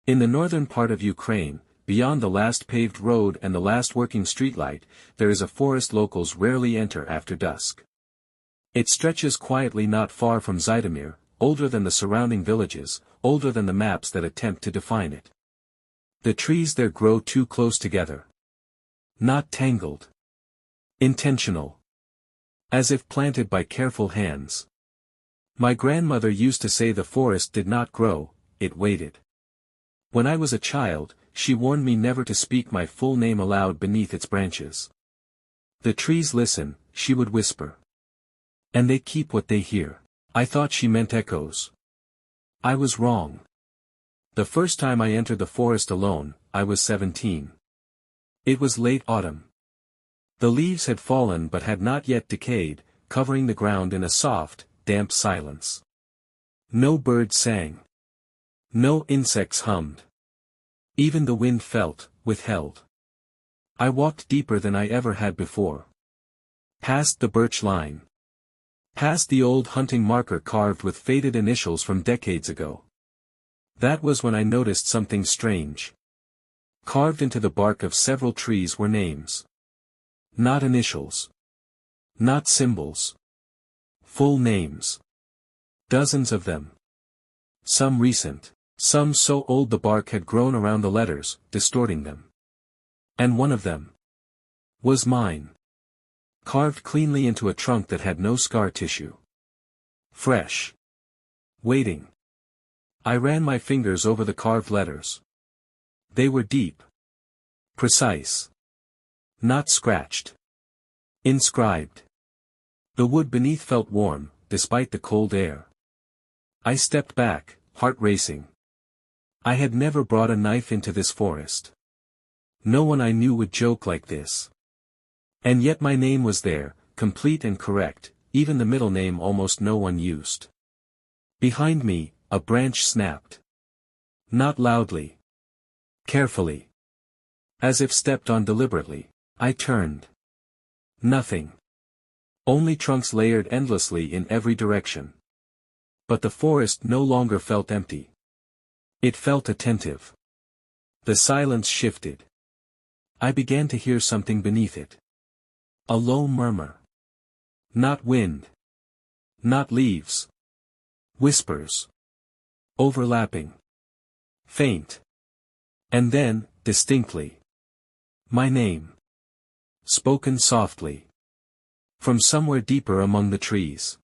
In the northern part of Ukraine, beyond the last paved road and the last working streetlight, there is a forest locals rarely enter after dusk. It stretches quietly not far from Zhytomyr, older than the surrounding villages, older than the maps that attempt to define it. The trees there grow too close together. Not tangled. Intentional. As if planted by careful hands. My grandmother used to say the forest did not grow, it waited. When I was a child, she warned me never to speak my full name aloud beneath its branches. The trees listen, she would whisper. And they keep what they hear. I thought she meant echoes. I was wrong. The first time I entered the forest alone, I was 17. It was late autumn. The leaves had fallen but had not yet decayed, covering the ground in a soft, damp silence. No birds sang. No insects hummed. Even the wind felt, withheld. I walked deeper than I ever had before. Past the birch line. Past the old hunting marker carved with faded initials from decades ago. That was when I noticed something strange. Carved into the bark of several trees were names. Not initials. Not symbols. Full names. Dozens of them. Some recent, some so old the bark had grown around the letters, distorting them. And one of them was mine. Carved cleanly into a trunk that had no scar tissue. Fresh. Waiting. I ran my fingers over the carved letters. They were deep. Precise. Not scratched. Inscribed. The wood beneath felt warm, despite the cold air. I stepped back, heart racing. I had never brought a knife into this forest. No one I knew would joke like this. And yet my name was there, complete and correct, even the middle name almost no one used. Behind me, a branch snapped. Not loudly. Carefully. As if stepped on deliberately, I turned. Nothing. Only trunks layered endlessly in every direction. But the forest no longer felt empty. It felt attentive. The silence shifted. I began to hear something beneath it. A low murmur. Not wind. Not leaves. Whispers. Overlapping. Faint. And then, distinctly. My name. Spoken softly. From somewhere deeper among the trees.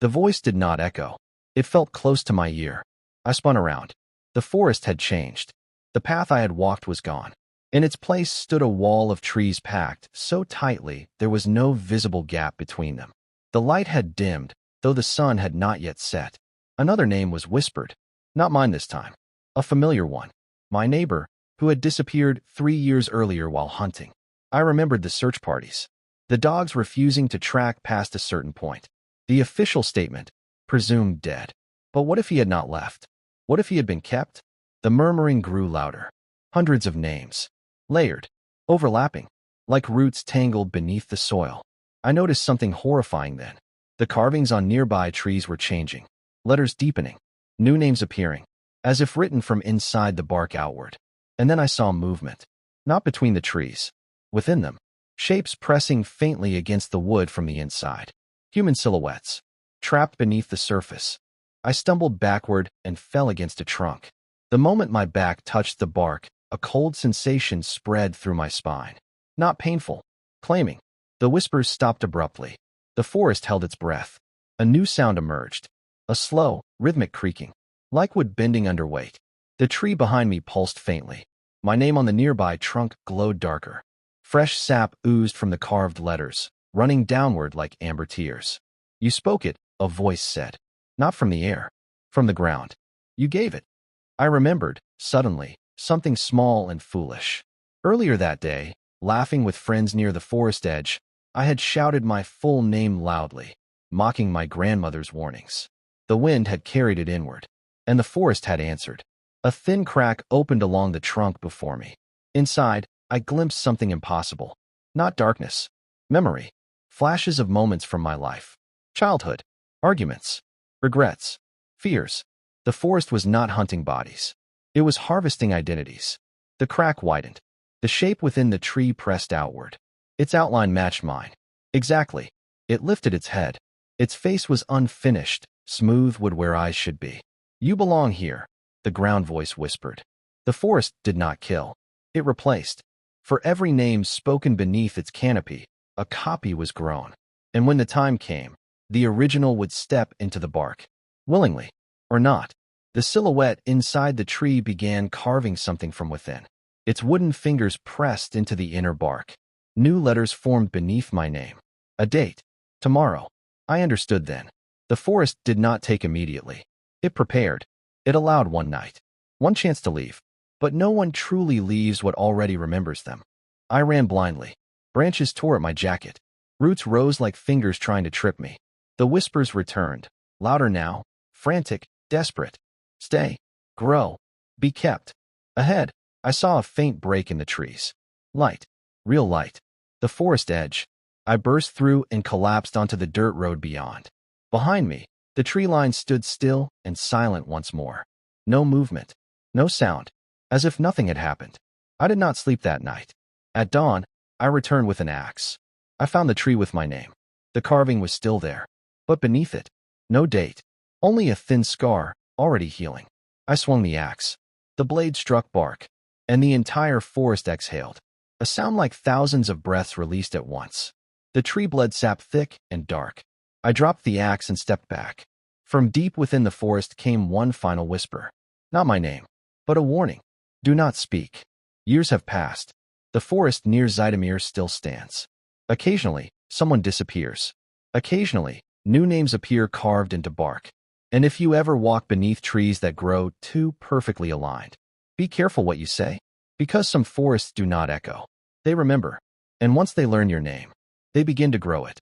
The voice did not echo. It felt close to my ear. I spun around. The forest had changed. The path I had walked was gone. In its place stood a wall of trees packed so tightly there was no visible gap between them. The light had dimmed, though the sun had not yet set. Another name was whispered. Not mine this time. A familiar one. My neighbor, who had disappeared 3 years earlier while hunting. I remembered the search parties. The dogs refusing to track past a certain point. The official statement, presumed dead. But what if he had not left? What if he had been kept? The murmuring grew louder. Hundreds of names. Layered. Overlapping. Like roots tangled beneath the soil. I noticed something horrifying then. The carvings on nearby trees were changing. Letters deepening. New names appearing. As if written from inside the bark outward. And then I saw movement. Not between the trees. Within them. Shapes pressing faintly against the wood from the inside. Human silhouettes. Trapped beneath the surface. I stumbled backward and fell against a trunk. The moment my back touched the bark, a cold sensation spread through my spine. Not painful. Claiming. The whispers stopped abruptly. The forest held its breath. A new sound emerged. A slow, rhythmic creaking. Like wood bending under weight. The tree behind me pulsed faintly. My name on the nearby trunk glowed darker. Fresh sap oozed from the carved letters, running downward like amber tears. You spoke it, a voice said. Not from the air. From the ground. You gave it. I remembered, suddenly, something small and foolish. Earlier that day, laughing with friends near the forest edge, I had shouted my full name loudly, mocking my grandmother's warnings. The wind had carried it inward, and the forest had answered. A thin crack opened along the trunk before me. Inside, I glimpsed something impossible. Not darkness. Memory. Flashes of moments from my life. Childhood. Arguments. Regrets. Fears. The forest was not hunting bodies. It was harvesting identities. The crack widened. The shape within the tree pressed outward. Its outline matched mine. Exactly. It lifted its head. Its face was unfinished, smooth wood where eyes should be. You belong here, the ground voice whispered. The forest did not kill. It replaced. For every name spoken beneath its canopy, a copy was grown. And when the time came, the original would step into the bark. Willingly, or not, the silhouette inside the tree began carving something from within. Its wooden fingers pressed into the inner bark. New letters formed beneath my name. A date. Tomorrow. I understood then. The forest did not take immediately. It prepared. It allowed one night. One chance to leave. But no one truly leaves what already remembers them. I ran blindly. Branches tore at my jacket. Roots rose like fingers trying to trip me. The whispers returned. Louder now. Frantic. Desperate. Stay. Grow. Be kept. Ahead, I saw a faint break in the trees. Light. Real light. The forest edge. I burst through and collapsed onto the dirt road beyond. Behind me, the tree line stood still and silent once more. No movement. No sound. As if nothing had happened. I did not sleep that night. At dawn, I returned with an axe. I found the tree with my name. The carving was still there. But beneath it, no date. Only a thin scar, already healing. I swung the axe. The blade struck bark. And the entire forest exhaled. A sound like thousands of breaths released at once. The tree bled sap thick and dark. I dropped the axe and stepped back. From deep within the forest came one final whisper. Not my name, but a warning. Do not speak. Years have passed. The forest near Zhytomyr still stands. Occasionally, someone disappears. Occasionally, new names appear carved into bark. And if you ever walk beneath trees that grow too perfectly aligned, be careful what you say, because some forests do not echo. They remember, and once they learn your name, they begin to grow it.